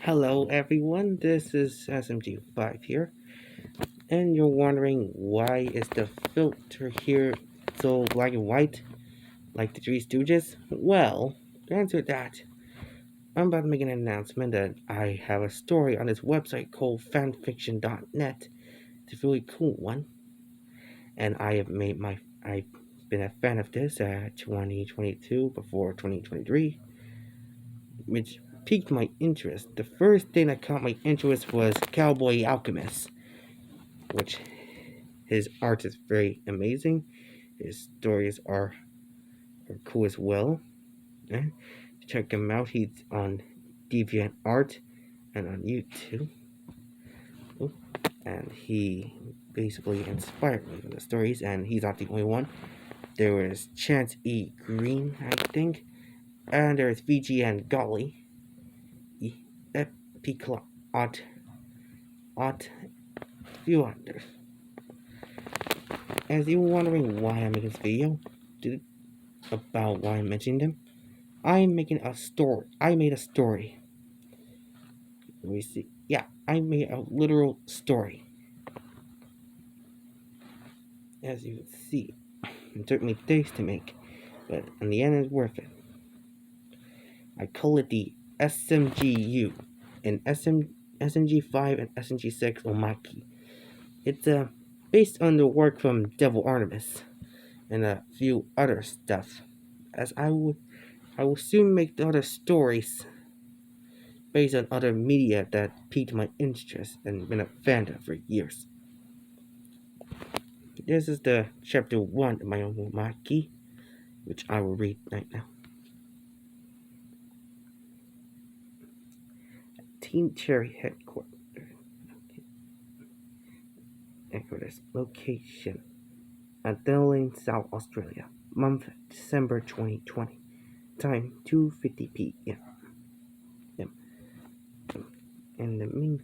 Hello everyone, this is SMG-5 here, and you're wondering why is the filter here so black and white, like the Three Stooges? Well, to answer that, I'm about to make an announcement that I have a story on this website called fanfiction.net. It's a really cool one, and I've been a fan of this at 2022 before 2023, which piqued my interest. The first thing that caught my interest was Cowboy Alchemist, which his art is very amazing. His stories are cool as well. Eh? Check him out. He's on DeviantArt and on YouTube. And he basically inspired me with the stories, and he's not the only one. There was Chance E. Green, I think, and there's VGN Golly, Epiclot, few others. As you were wondering why I'm making this video, about why I mentioned them, I'm making a story. I made a story. Let me see. Yeah, I made a literal story. As you can see, it took me days to make, but in the end, it's worth it. I call it the SMG-U, and SMG-5 and SMG-6 Omaki. It's based on the work from Devil Artemis and a few other stuff. As I will soon make the other stories based on other media that piqued my interest and been a fan of for years. This is the chapter 1 of my own Omaki, which I will read right now. Team Cherry Headquarters. Location. Adelaide, South Australia. Month December 2020. Time 2:50 p.m. And the main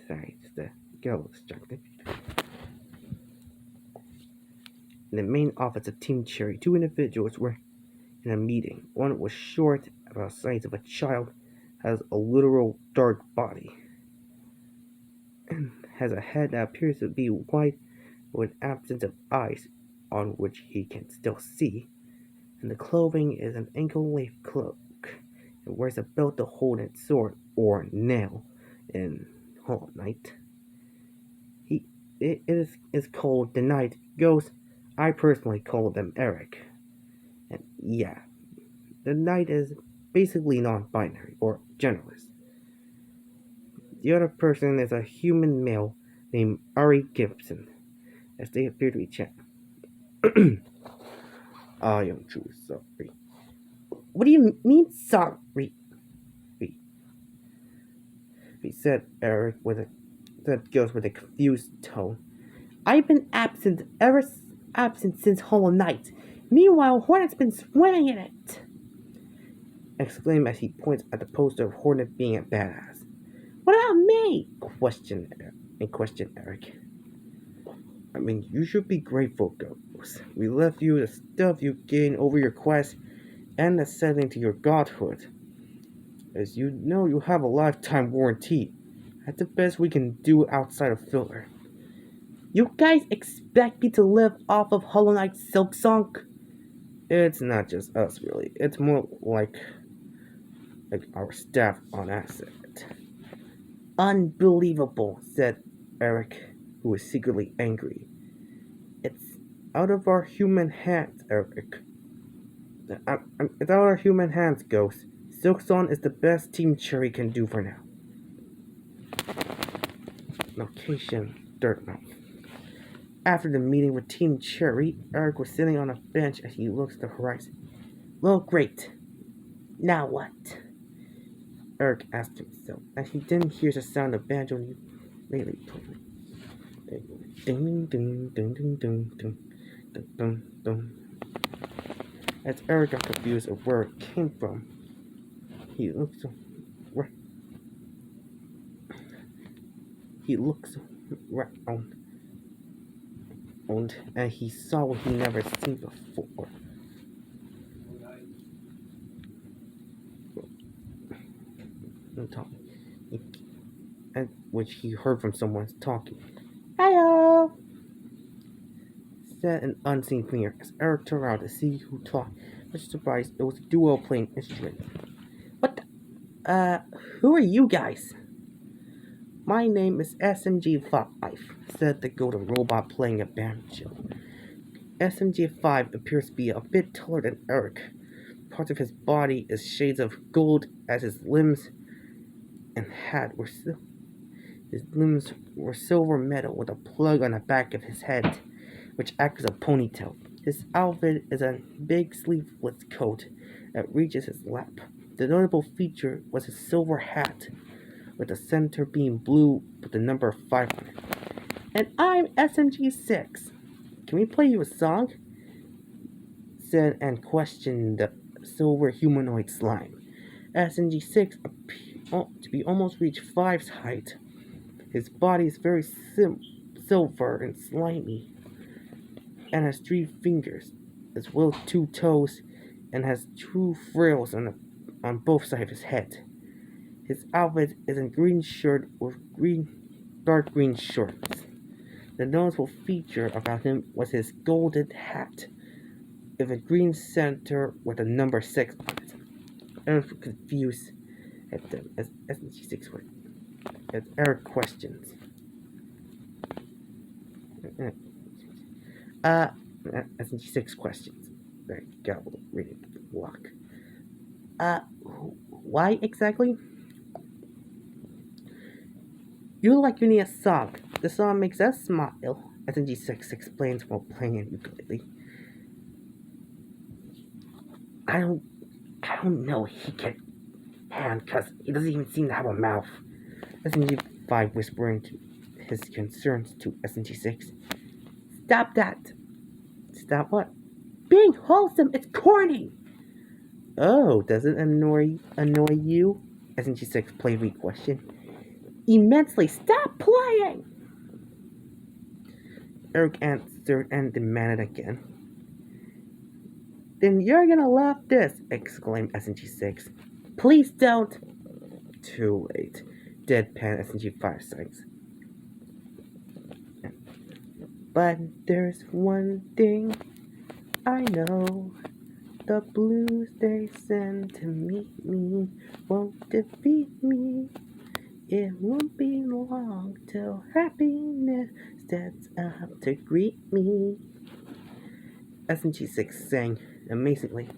sorry, it's the girl distracted. In the main office of Team Cherry, two individuals were in a meeting. One was short, about the size of a child, has a literal dark body, and has a head that appears to be white with an absence of eyes on which he can still see, and the clothing is an ankle-length cloak. It wears a belt to hold its sword or nail in Hollow Knight. It is called the Night Ghost. I personally call them Eric. And yeah, the Knight is basically non-binary or generalist. The other person is a human male named Ari Gibson, as they appear to be chatting. I am truly sorry. What do you mean sorry? He said Eric Ghost with a confused tone. I've been absent since Hollow Knight. Meanwhile, Hornet's been swimming in it. Exclaimed as he points at the poster of Hornet being a badass. What about me? Questioned Eric. I mean, you should be grateful, Ghost. We left you the stuff you gained over your quest and the setting to your godhood. As you know, you have a lifetime warranty. That's the best we can do outside of filler. You guys expect me to live off of Hollow Knight's Silk Song? It's not just us, really. It's more like our staff on asset. Unbelievable, said Eric, who was secretly angry. It's out of our human hands, Eric. It's out of our human hands, Ghost. Silksong is the best Team Cherry can do for now. Location, Dirt Mountain. After the meeting with Team Cherry, Eric was sitting on a bench as he looks at the horizon. Well, great. Now what? Eric asked himself, as he didn't hear the sound of banjo lately playing. Ding ding ding ding ding ding ding ding ding. As Eric got confused of where it came from, he looks around, and he saw what he never seen before. and talking, which he heard from someone talking. Hello, said an unseen figure as Eric turned around to see who talked. Much surprised, it was a duo playing instrument. What the, who are you guys? My name is SMG-5, said the golden robot playing a banjo. SMG-5 appears to be a bit taller than Eric. Parts of his body is shades of gold as his limbs and hat were silver metal with a plug on the back of his head, which acts as a ponytail. His outfit is a big sleeveless coat that reaches his lap. The notable feature was his silver hat, with the center being blue with the number 5 on it. And I'm SMG-6. Can we play you a song? Said and questioned the silver humanoid slime. SMG-6 appeared to be almost reach 5's height. His body is very silver and slimy, and has 3 fingers, as well as 2 toes, and has 2 frills on both sides of his head. His outfit is a green shirt with dark green shorts. The noticeable feature about him was his golden hat, with a green center with a number 6 on it. Eric was confused at them as SMG-6 was. As Eric questions. SMG-6 questions. There you go. Reading the block. Why exactly? You look like you need a song. The song makes us smile, SMG-6 explains while playing a ukulele. I don't know he can hand, cause he doesn't even seem to have a mouth. SMG-5 whispering to his concerns to SMG-6. Stop that! Stop what? Being wholesome, it's corny! Oh, does it annoy you? SMG-6 playfully questioned. Immensely, stop playing! Eric answered and demanded again. Then you're gonna love this, exclaimed SMG-6. Please don't! Too late. Deadpan SMG-5 sings. But there's one thing I know. The blues they send to meet me won't defeat me. It won't be long till happiness stands up to greet me. SMG-6 sang amazingly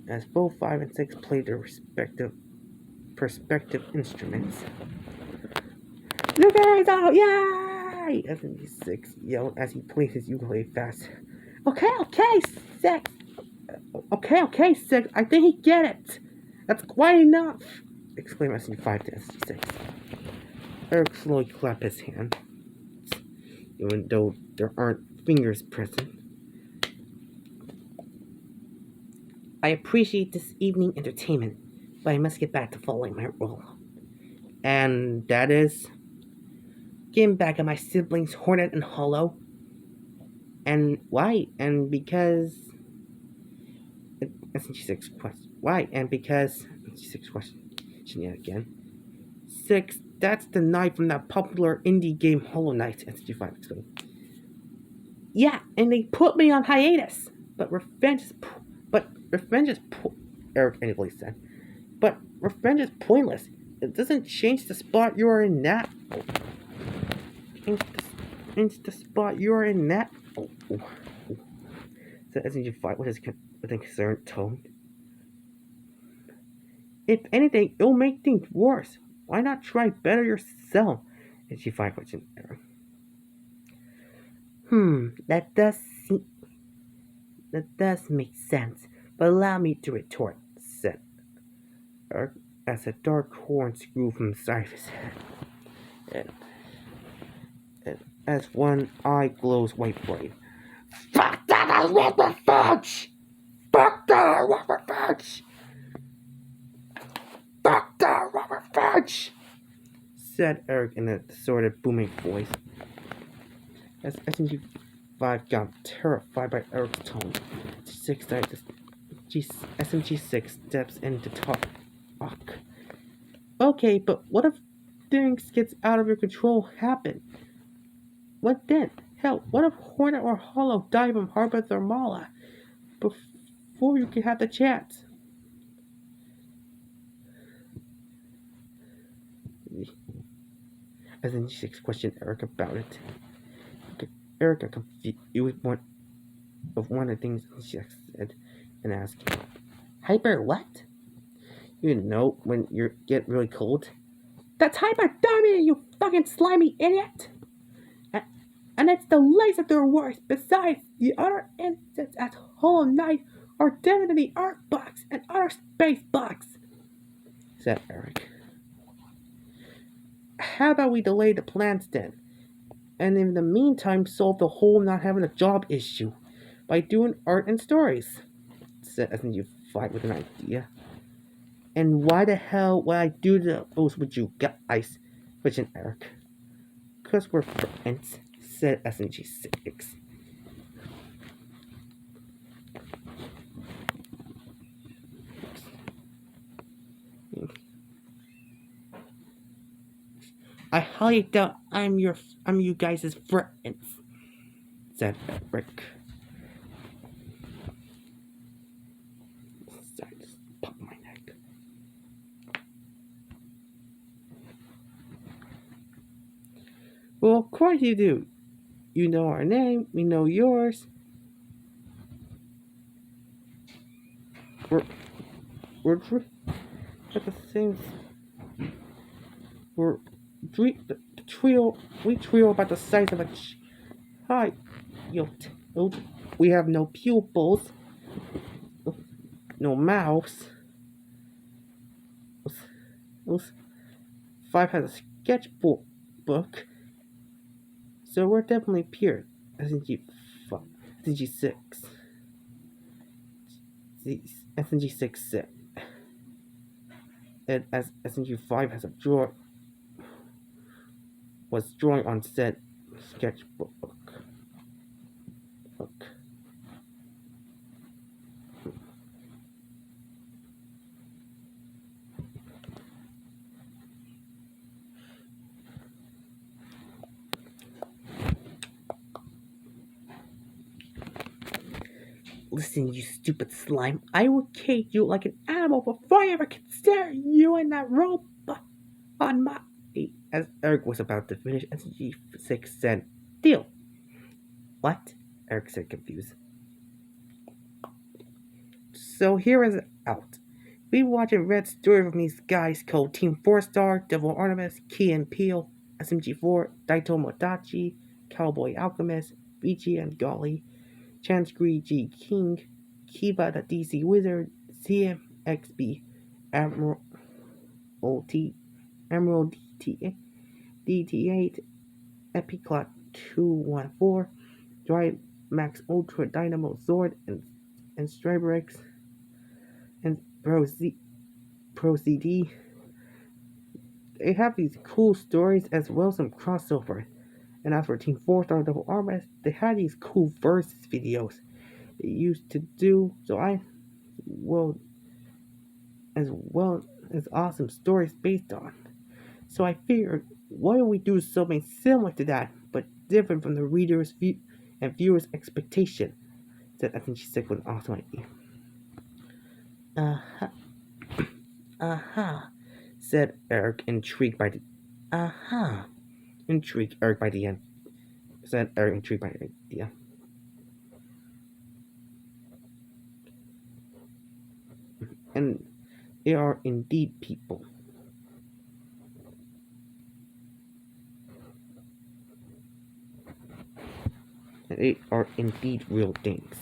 as both 5 and 6 played their respective instruments. Look at it all, yay! SMG-6 yelled as he played his ukulele fast. Okay, 6. Okay, 6. I think he get it. That's quite enough, exclaimed SMG-5 to SMG-6. Eric slowly clapped his hand, even though there aren't fingers present. I appreciate this evening entertainment, but I must get back to following my role. And that is getting back at my siblings Hornet and Hollow. And why? And because SMG-6 question. Why? And because SMG-6 question yet again. 6, that's the knife from that popular indie game Hollow Knight, SMG-5 explained. Yeah, and they put me on hiatus. But revenge is Eric angrily said. But revenge is pointless. It doesn't change the spot you are in now. Change the spot you are in now. Said SMG-5 with a concerned tone. If anything, it'll make things worse. Why not try better yourself? SMG-5 questioned Eric. That does make sense, but allow me to retort, said Eric, as a dark horn grew from the side of his head, and as one eye glows white flame. Fuck that, I want revenge! Fuck that, I want revenge! Fuck that, I want revenge! Said Eric in a distorted, booming voice. As SMG-5 got terrified by Eric's tone, SMG-6 steps in to talk. Okay, but what if things gets out of your control happen? What then? Hell, what if Hornet or Hollow die from hypothermia before you can have the chance? As in six questioned Eric about it. Eric got confused with one of the things she said and asked, Hyper what? You know when you get really cold? That's hypothermia, you fucking slimy idiot! And it's the least of their worst. Besides, the other incidents at Hollow Knight are definitely Arc Box and other Space Box, said Eric. How about we delay the plans then? And in the meantime, solve the whole not having a job issue by doing art and stories, said SMG-5 with an idea. And why the hell would I do those with you guys? Questioned Eric. 'Cause we're friends, said SMG-6. I highly doubt I'm you guys' friends, said Eric. Sorry, just pop my neck. Well, of course you do. You know our name, we know yours. We're at the same. We're the trio. We trio about the size of a child. We have no pupils, no mouths. Five has a sketchbook book, so we're definitely peers. SNG6. SNG6 said. And as SNG5 has a drawer, was drawing on said sketchbook. Listen, you stupid slime, I will cage you like an animal before I ever consider you in that rope on my... As Eric was about to finish, SG6 said, Deal. What? Eric said, confused. So here is it out. We watch a red story from these guys called Team 4-Star, Devil Artemis, Key and Peel, SMG4, Daito Modachi, Cowboy Alchemist, BG and Golly, Chanskri G King, Kiva the DC Wizard, CMXB, Emerald DT8, Epiclot 214, Drive Max Ultra Dynamo Zord, and Striberx, and Pro CD. They have these cool stories as well as some crossover. And as for Team 4-Star Double Armrest, they had these cool versus videos they used to do, so well as awesome stories based on. So I figured, why don't we do something similar to that, but different from the reader's view and viewer's expectation? Said I think she said with an awesome idea. Said Eric, intrigued by the end. Said Eric, intrigued by the idea. And they are indeed people. And they are indeed real things.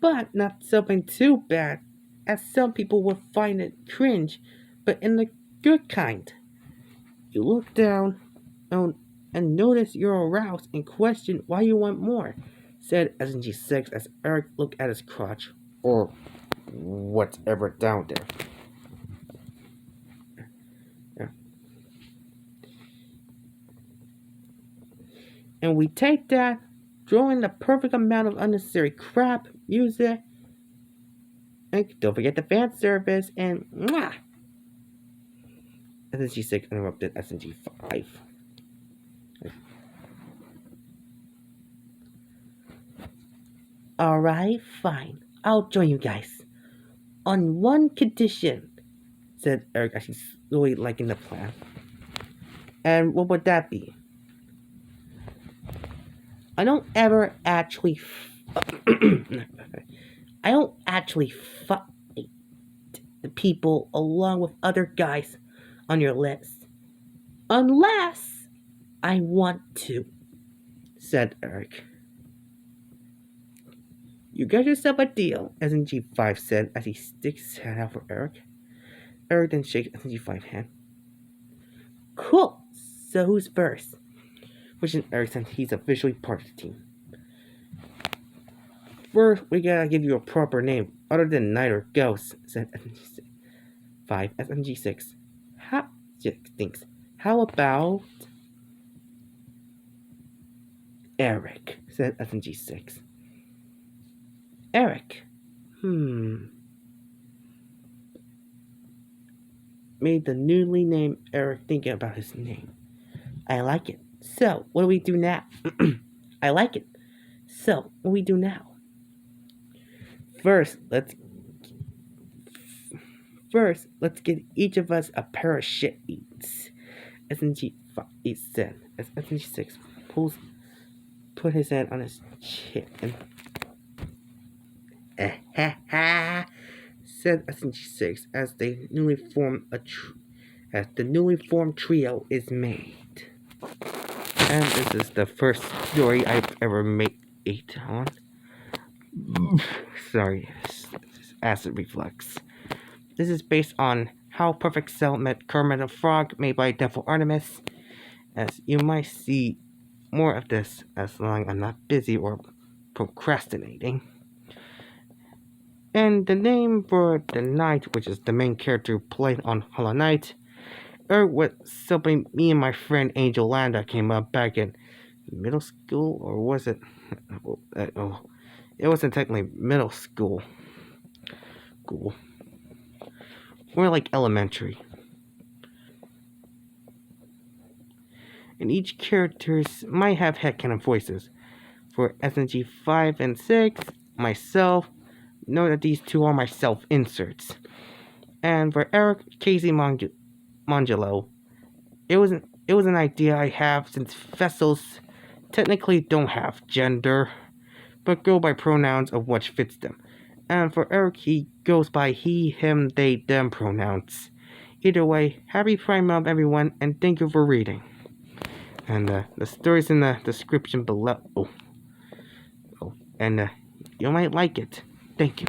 But not something too bad, as some people would find it cringe, but in the good kind. You look down and notice you're aroused and question why you want more, said SNG6 as Eric looked at his crotch, or whatever down there. Yeah. And we take that throw in the perfect amount of unnecessary crap, music, and don't forget the fan service, and mwah! SMG-6 interrupted SMG-5. Alright, fine. I'll join you guys. On one condition, said Eric as he slowly liking the plan. And what would that be? I don't ever actually I don't actually fight the people along with other guys on your list. Unless I want to, said Eric. You got yourself a deal, SMG-5 said as he sticks his hand out for Eric. Eric then shakes SMG-5's hand. Cool, so who's first? Which is Eric since he's officially part of the team. First, we gotta give you a proper name other than Knight or Ghost, said SMG-5. SMG-6. How about Eric, said SMG-6. Eric. Made the newly named Eric thinking about his name. I like it. So, what do we do now? I like it. So, what do we do now? First, let's get each of us a pair of shades. SMG-5 said. As SMG-6 put his hand on his chin. Said SMG-6 as the newly formed trio is made. And this is the first story I've ever made on. Sorry, acid reflux. This is based on How Perfect Cell Met Kermit the Frog, made by Devil Artemis. As you might see more of this as long as I'm not busy or procrastinating. And the name for the Knight, which is the main character who played on Hollow Knight, was something me and my friend Angel Landa came up back in middle school, or was it? It wasn't technically middle school. More like elementary. And each characters might have headcanon voices. For SMG-5 and 6, myself, know that these two are my self-inserts. And for Eric Casey Mangelo, it was an idea I have since vessels technically don't have gender, but go by pronouns of what fits them. And for Eric, he goes by he, him, they, them pronouns. Either way, happy Prime Month, everyone, and thank you for reading. And the story's in the description below. And you might like it. Thank you.